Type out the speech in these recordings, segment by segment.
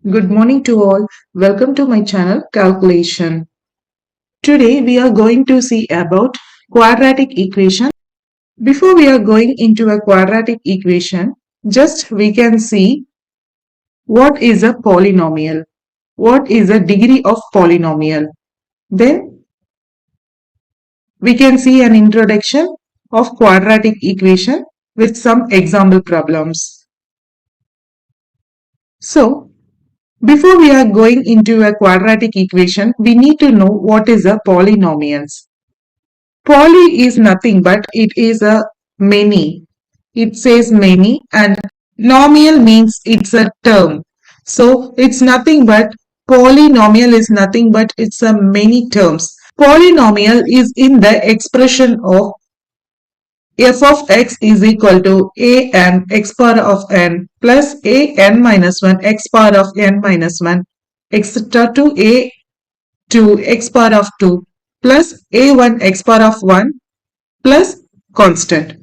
Good morning to all. Welcome to my channel Calculation. Today we are going to see about quadratic equation. Before we are going into a quadratic equation, just we can see what is a polynomial. What is the degree of polynomial? Then we can see an introduction of quadratic equation with some example problems. So, before we are going into a quadratic equation, we need to know what is a polynomials. Poly is nothing but it is a many. It says many and nomial means it's a term. So it's nothing but polynomial is nothing but it's a many terms. Polynomial is in the expression of f of x is equal to a n x power of n plus a n minus 1 x power of n minus 1 etc. to a 2 x power of 2 plus a1 x power of 1 plus constant.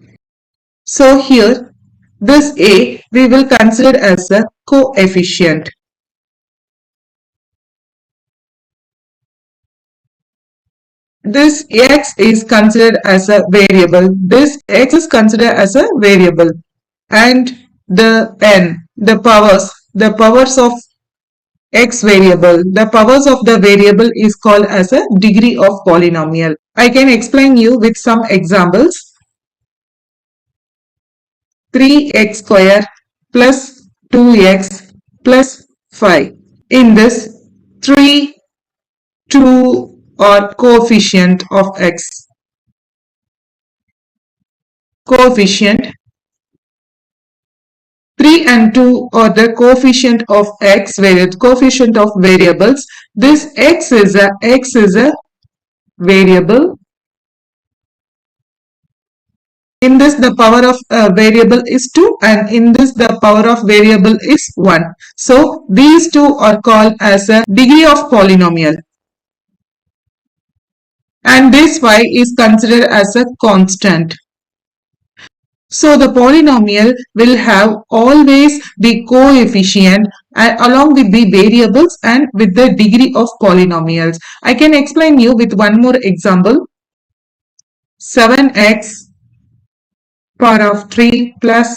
So here this a we will consider as a coefficient. This x is considered as a variable. This x is considered as a variable. And the n, the powers of x variable, the powers of the variable is called as a degree of polynomial. I can explain you with some examples. 3x square plus 2x plus 5. In this, 3, 2 are coefficient of x. Coefficient 3 and 2 are the coefficient of x, coefficient of variables. This x is a variable. In this the power of variable is 2 and in this the power of variable is 1. So these two are called as a degree of polynomial. And this y is considered as a constant. So the polynomial will have always the coefficient along with the variables and with the degree of polynomials. I can explain you with one more example. 7x power of 3 plus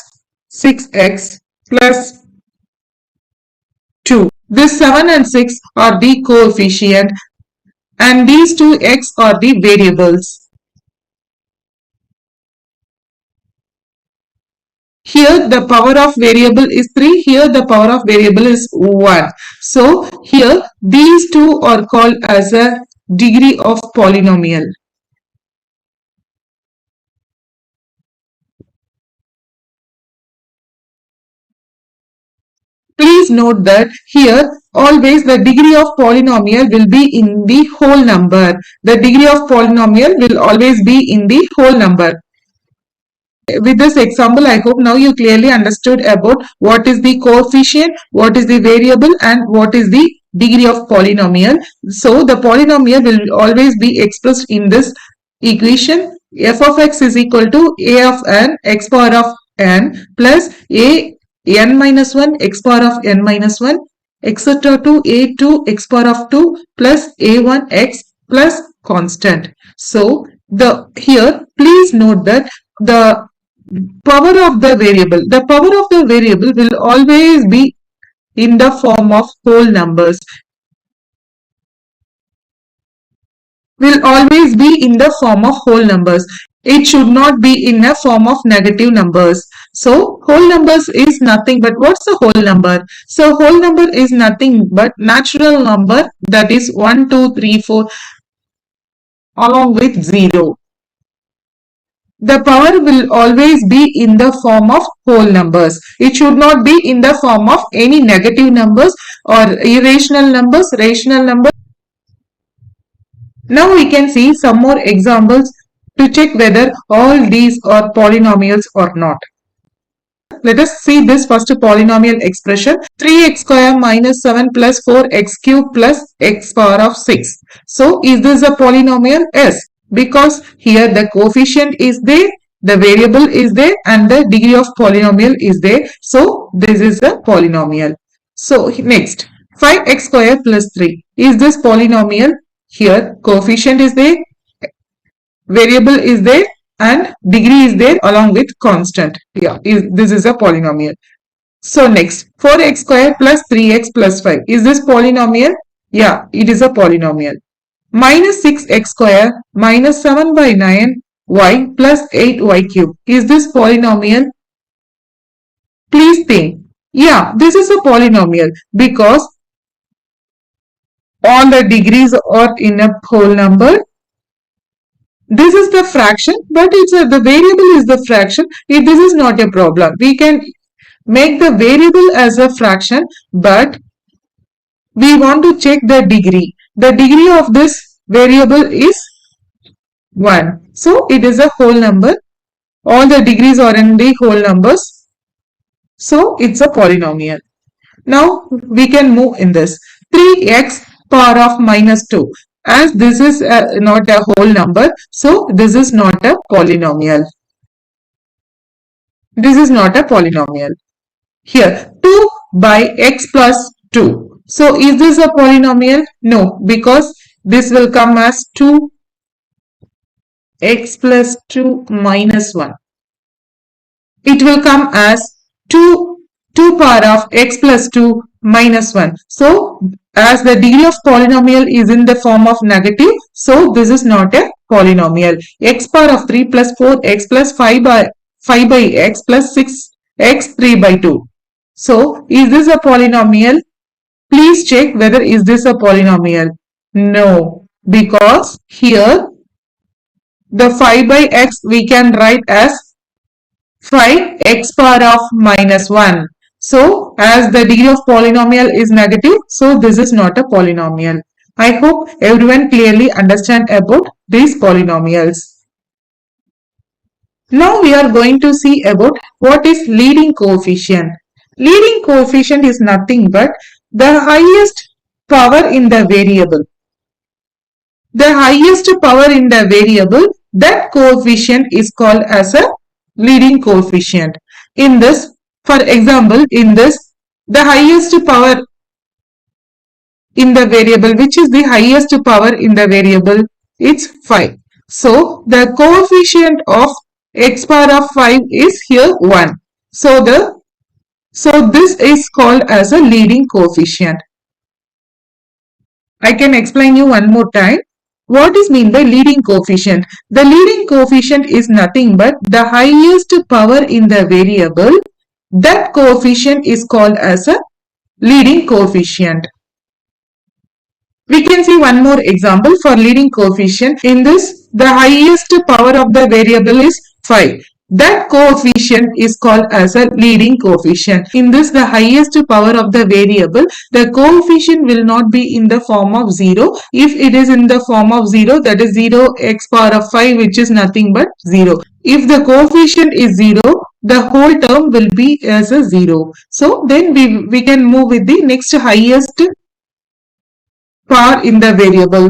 6x plus 2. This 7 and 6 are the coefficient and these two x are the variables. Here the power of variable is 3, here the power of variable is 1. So here these two are called as a degree of polynomial. Please note that here always the degree of polynomial will be in the whole number. The degree of polynomial will always be in the whole number. With this example, I hope now you clearly understood about what is the coefficient, what is the variable and what is the degree of polynomial. So the polynomial will always be expressed in this equation. F of x is equal to a of n x power of n plus a n minus 1 x power of n minus 1 etc. to a2 x power of 2 plus a1 x plus constant. So here please note that the power of the variable will always be in the form of whole numbers. Will always be in the form of whole numbers. It should not be in a form of negative numbers. So whole numbers is nothing but what's the whole number? So whole number is nothing but natural number, that is 1, 2, 3, 4 along with 0. The power will always be in the form of whole numbers. It should not be in the form of any negative numbers or irrational numbers, rational numbers. Now we can see some more examples to check whether all these are polynomials or not. Let us see this first polynomial expression. 3x square minus 7 plus 4x cube plus x power of 6. So is this a polynomial? Yes. Because here the coefficient is there, the variable is there and the degree of polynomial is there. So this is a polynomial. So next, 5x square plus 3. Is this polynomial? Here coefficient is there, variable is there, and degree is there along with constant. Yeah, this is a polynomial. So next, 4x square plus 3x plus 5. Is this polynomial? Yeah, it is a polynomial. Minus 6x square minus 7 by 9y plus 8y cube. Is this polynomial? Please think. Yeah, this is a polynomial because all the degrees are in a whole number. This is the fraction, but the variable is the fraction. This is not a problem. We can make the variable as a fraction, but we want to check the degree. The degree of this variable is 1. So it is a whole number. All the degrees are in the whole numbers. So it's a polynomial. Now we can move in this. 3x power of minus 2. As this is not a whole number, so this is not a polynomial. This is not a polynomial. Here 2 by x plus 2. So is this a polynomial? No, because this will come as 2x plus 2 minus 1. It will come as 2 power of x plus 2 minus 1. So as the degree of polynomial is in the form of negative, so this is not a polynomial. X power of 3 plus 4x plus 5 by x plus 6x 3 by 2. So is this a polynomial? Please check whether is this a polynomial. No, because here the 5 by x we can write as 5x power of minus 1. So as the degree of polynomial is negative, so this is not a polynomial. I hope everyone clearly understand about these polynomials. Now we are going to see about what is leading coefficient. Leading coefficient is nothing but the highest power in the variable. The highest power in the variable, that coefficient is called as a leading coefficient. In this, for example, in this, the highest power in the variable, which is the highest power in the variable, it's 5. So the coefficient of x power of 5 is here 1. So this is called as a leading coefficient. I can explain you one more time. What is mean by leading coefficient? The leading coefficient is nothing but the highest power in the variable. That coefficient is called as a leading coefficient. We can see one more example for leading coefficient. In this, the highest power of the variable is 5. That coefficient is called as a leading coefficient. In this, the highest power of the variable, the coefficient will not be in the form of 0. If it is in the form of 0, that is 0x power of 5, which is nothing but 0. If the coefficient is 0, the whole term will be as a 0. So then we can move with the next highest power in the variable.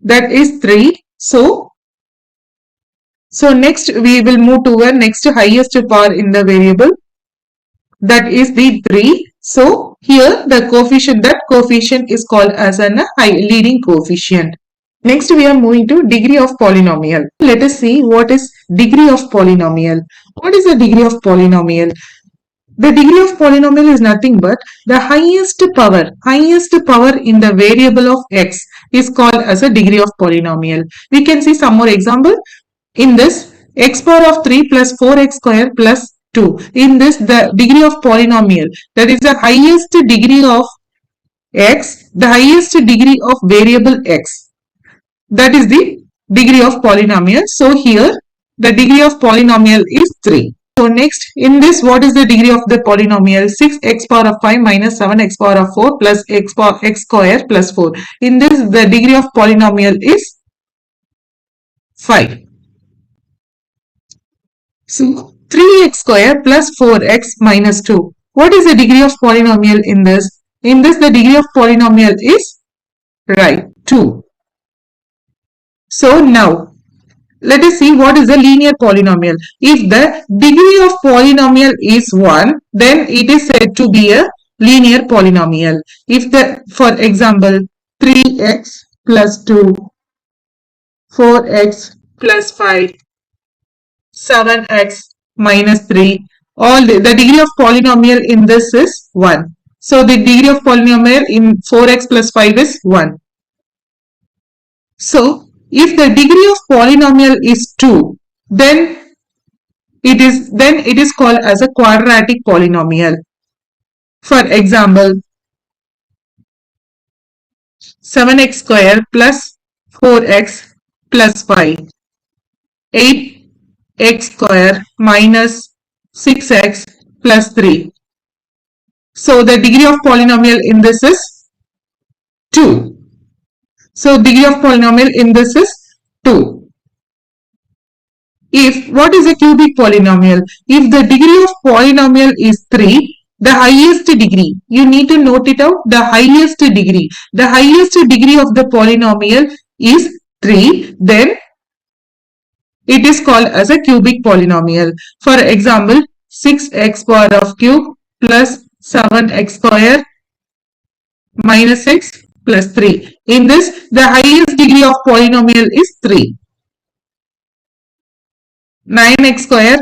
That is 3. So next we will move to a next highest power in the variable, that is the 3. So here the coefficient, that coefficient is called as a leading coefficient. Next we are moving to degree of polynomial. Let us see what is degree of polynomial. What is the degree of polynomial? The degree of polynomial is nothing but the highest power in the variable of x is called as a degree of polynomial. We can see some more example. In this, x power of 3 plus 4x square plus 2. In this, the degree of polynomial, that is the highest degree of x, the highest degree of variable x. That is the degree of polynomial. So here, the degree of polynomial is 3. So next, in this, what is the degree of the polynomial? 6x power of 5 minus 7x power of 4 plus x square plus 4. In this, the degree of polynomial is 5. So 3x square plus 4x minus 2. What is the degree of polynomial in this? In this, the degree of polynomial is, right, 2. So now, let us see what is a linear polynomial. If the degree of polynomial is 1, then it is said to be a linear polynomial. If the, for example, 3x plus 2, 4x plus 5, 7x minus 3, all the degree of polynomial in this is 1. So the degree of polynomial in 4x plus 5 is 1. So if the degree of polynomial is 2, then it is called as a quadratic polynomial. For example, 7x square plus 4x plus 5, 8x square minus 6x plus 3. So the degree of polynomial in this is 2. So degree of polynomial in this is 2. If, what is a cubic polynomial? If the degree of polynomial is 3, the highest degree, you need to note it out, the highest degree of the polynomial is 3, then it is called as a cubic polynomial. For example, 6x power of cube plus 7x square minus 6 plus 3. In this, the highest degree of polynomial is 3. 9x square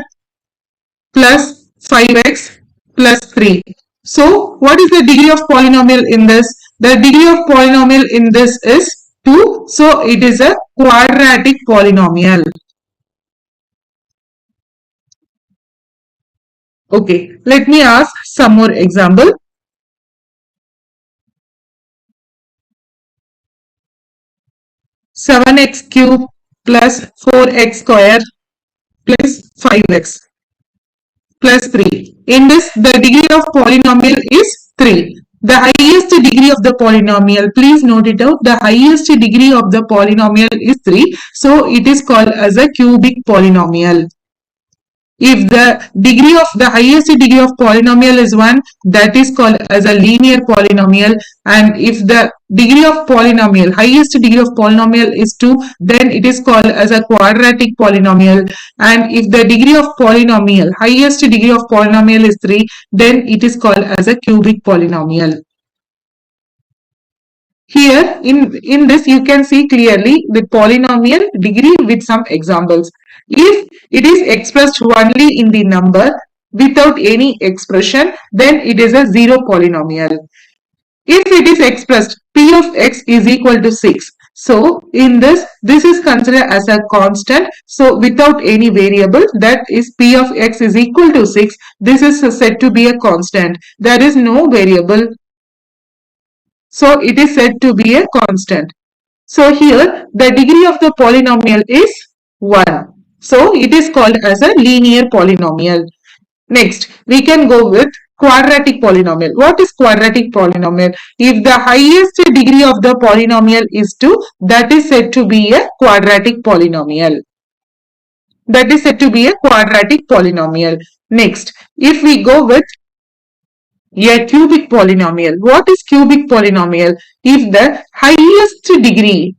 plus 5x plus 3. So, what is the degree of polynomial in this? The degree of polynomial in this is 2. So, it is a quadratic polynomial. Okay, let me ask some more example. 7x cube plus 4x square plus 5x plus 3. In this, the degree of polynomial is 3. The highest degree of the polynomial, please note it out, the highest degree of the polynomial is 3. So, it is called as a cubic polynomial. If the degree of the highest degree of polynomial is 1, that is called as a linear polynomial. And if the degree of polynomial, highest degree of polynomial is 2, then it is called as a quadratic polynomial. And if the degree of polynomial, highest degree of polynomial is 3, then it is called as a cubic polynomial. Here in this you can see clearly the polynomial degree with some examples. If it is expressed only in the number without any expression, then it is a zero polynomial. If it is expressed p of x is equal to 6, so in this is considered as a constant. So without any variable, that is p of x is equal to 6. This is said to be a constant. There is no variable. So it is said to be a constant. So here the degree of the polynomial is 1. So it is called as a linear polynomial. Next, we can go with quadratic polynomial. What is quadratic polynomial? If the highest degree of the polynomial is 2, that is said to be a quadratic polynomial. That is said to be a quadratic polynomial. Next, if we go with a cubic polynomial. What is cubic polynomial? If the highest degree,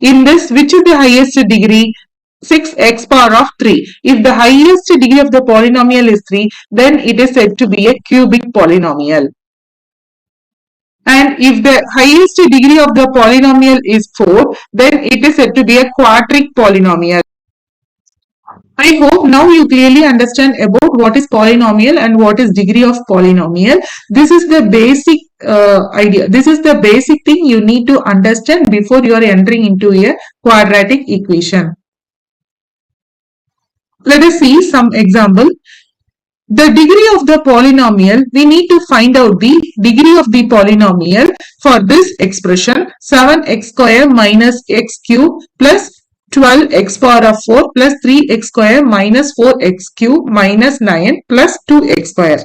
in this, which is the highest degree? 6x power of 3. If the highest degree of the polynomial is 3, then it is said to be a cubic polynomial. And if the highest degree of the polynomial is 4, then it is said to be a quadratic polynomial. I hope now you clearly understand about what is polynomial and what is degree of polynomial. This is the basic idea. This is the basic thing you need to understand before you are entering into a quadratic equation. Let us see some example. The degree of the polynomial, we need to find out the degree of the polynomial for this expression 7x square minus x cube plus 12x power of 4 plus 3x square minus 4x cube minus 9 plus 2x square.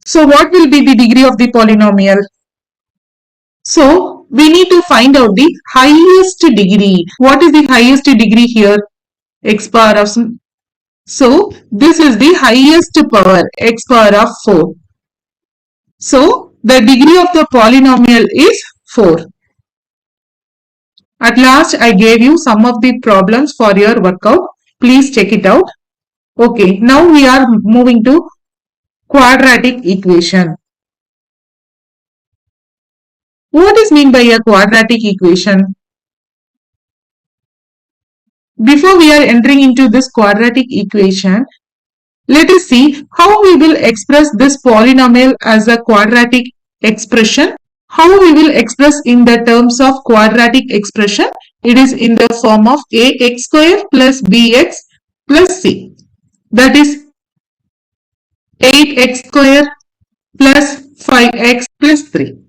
So what will be the degree of the polynomial? So we need to find out the highest degree. What is the highest degree here? X power of, so this is the highest power, x power of 4. So the degree of the polynomial is 4. At last I gave you some of the problems for your workout. Please check it out. Okay, now we are moving to quadratic equation. What is meant by a quadratic equation? Before we are entering into this quadratic equation, let us see how we will express this polynomial as a quadratic expression. How we will express in the terms of quadratic expression? It is in the form of ax square plus bx plus c. That is 8x square plus 5x plus 3.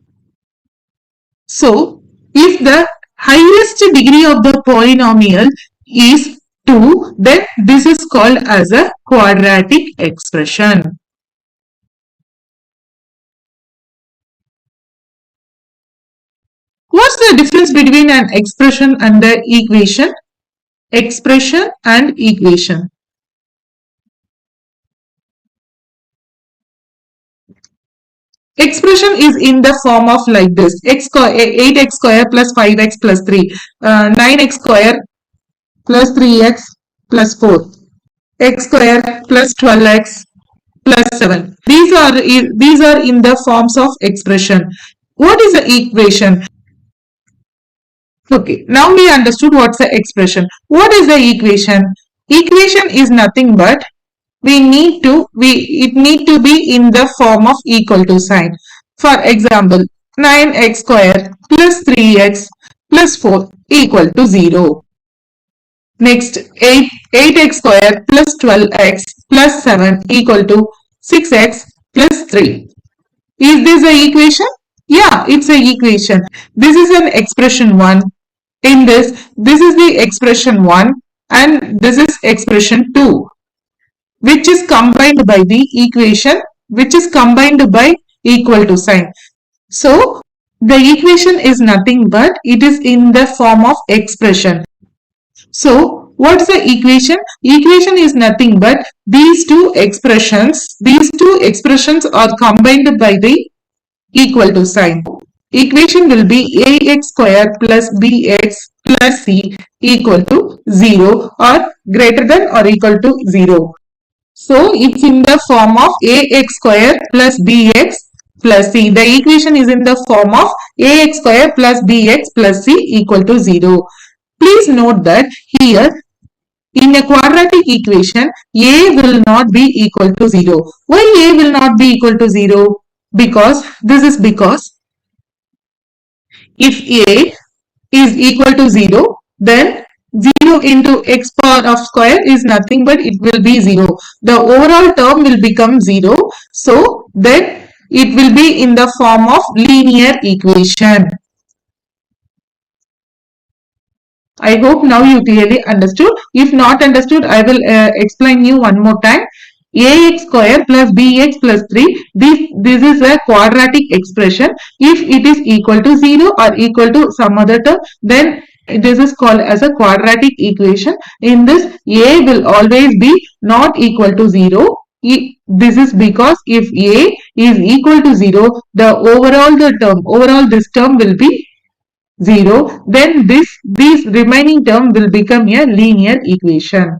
So, if the highest degree of the polynomial is 2, then this is called as a quadratic expression. What's the difference between an expression and the equation? Expression and equation. Expression is in the form of like this: 8x square plus 5x plus 3, 9x square plus 3x plus 4, x square plus 12x plus 7. These are in the forms of expression. What is the equation? Okay, now we understood what's the expression. What is the equation? Equation is nothing but it need to be in the form of equal to sign. For example, 9x square plus 3x plus 4 equal to 0. Next, 8x square plus 12x plus 7 equal to 6x plus 3. Is this the equation? Yeah, it's an equation. This is an expression 1. In this is the expression 1 and this is expression 2, which is combined by the equation, which is combined by equal to sign. So, the equation is nothing but it is in the form of expression. So, what's the equation? Equation is nothing but these two expressions. These two expressions are combined by the equal to sign. Equation will be ax square plus bx plus c equal to 0 or greater than or equal to 0. So, it's in the form of ax square plus bx plus c. The equation is in the form of ax square plus bx plus c equal to 0. Please note that here in a quadratic equation, a will not be equal to 0. Why a will not be equal to 0? Because if a is equal to 0, then 0 into x power of square is nothing but it will be 0. The overall term will become 0. So, then it will be in the form of linear equation. I hope now you clearly understood. If not understood, I will explain you one more time. Ax square plus bx plus 3, this is a quadratic expression. If it is equal to 0 or equal to some other term, then this is called as a quadratic equation. In this, a will always be not equal to 0. This is because if a is equal to 0, the overall this term will be 0, then this remaining term will become a linear equation.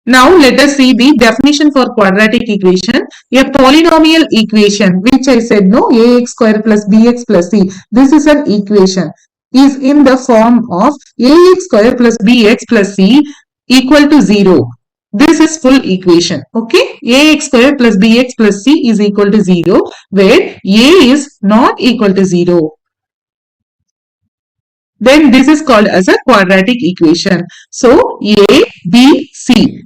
Now let us see the definition for quadratic equation. A polynomial equation, which I said no, ax square plus bx plus c. This is an equation, is in the form of ax square plus bx plus c equal to 0. This is full equation. Okay, ax square plus bx plus c is equal to 0, where a is not equal to 0. Then this is called as a quadratic equation. So, a, b, c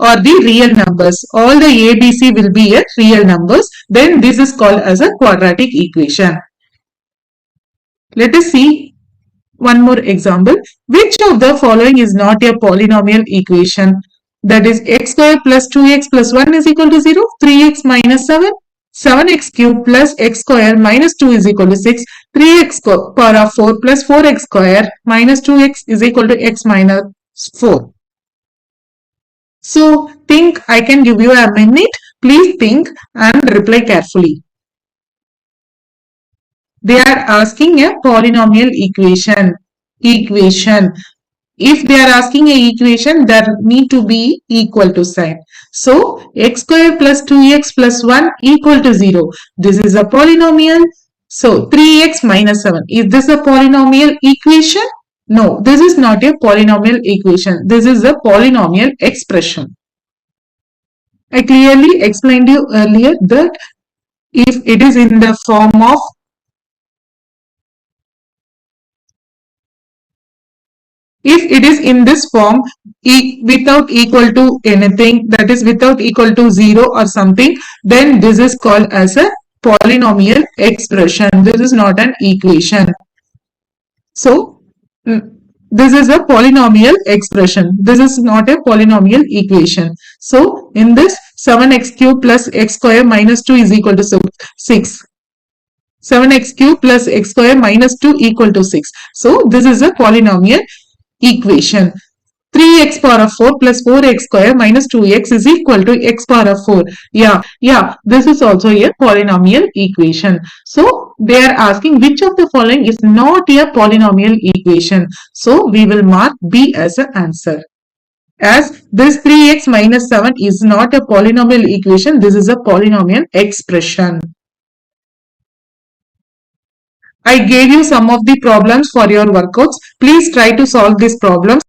are the real numbers. All the a, b, c will be a real numbers. Then this is called as a quadratic equation. Let us see one more example. Which of the following is not a polynomial equation? That is x square plus 2x plus 1 is equal to 0, 3x minus 7, 7x cube plus x square minus 2 is equal to 6, 3x power of 4 plus 4x square minus 2x is equal to x minus 4. So, think. I can give you a minute. Please think and reply carefully. They are asking a polynomial equation. If they are asking a equation, there need to be equal to sign. So, x square plus 2x plus 1 equal to 0. This is a polynomial. So 3x minus 7. Is this a polynomial equation? No, this is not a polynomial equation. This is a polynomial expression. I clearly explained you earlier that if it is in the form of if it is in this form without equal to anything, that is without equal to 0 or something, then this is called as a polynomial expression. This is not an equation. So this is a polynomial expression. This is not a polynomial equation. So in this 7x cube plus x square minus 2 is equal to 6. 7x cube plus x square minus 2 equal to 6. So this is a polynomial equation. 3x power of 4 plus 4x square minus 2x is equal to x power of 4. Yeah, this is also a polynomial equation. So they are asking which of the following is not a polynomial equation. So we will mark B as an answer. As this 3x minus 7 is not a polynomial equation, this is a polynomial expression. I gave you some of the problems for your workouts. Please try to solve these problems.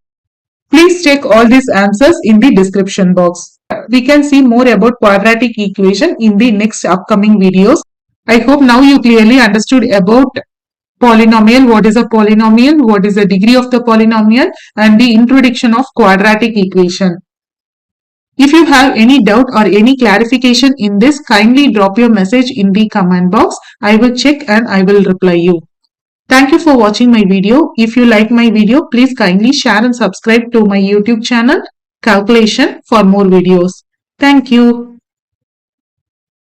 Please check all these answers in the description box. We can see more about quadratic equation in the next upcoming videos. I hope now you clearly understood about polynomial, what is a polynomial, what is the degree of the polynomial, and the introduction of quadratic equation. If you have any doubt or any clarification in this, kindly drop your message in the comment box. I will check and I will reply you. Thank you for watching my video. If you like my video, please kindly share and subscribe to my YouTube channel, Calculation, for more videos. Thank you.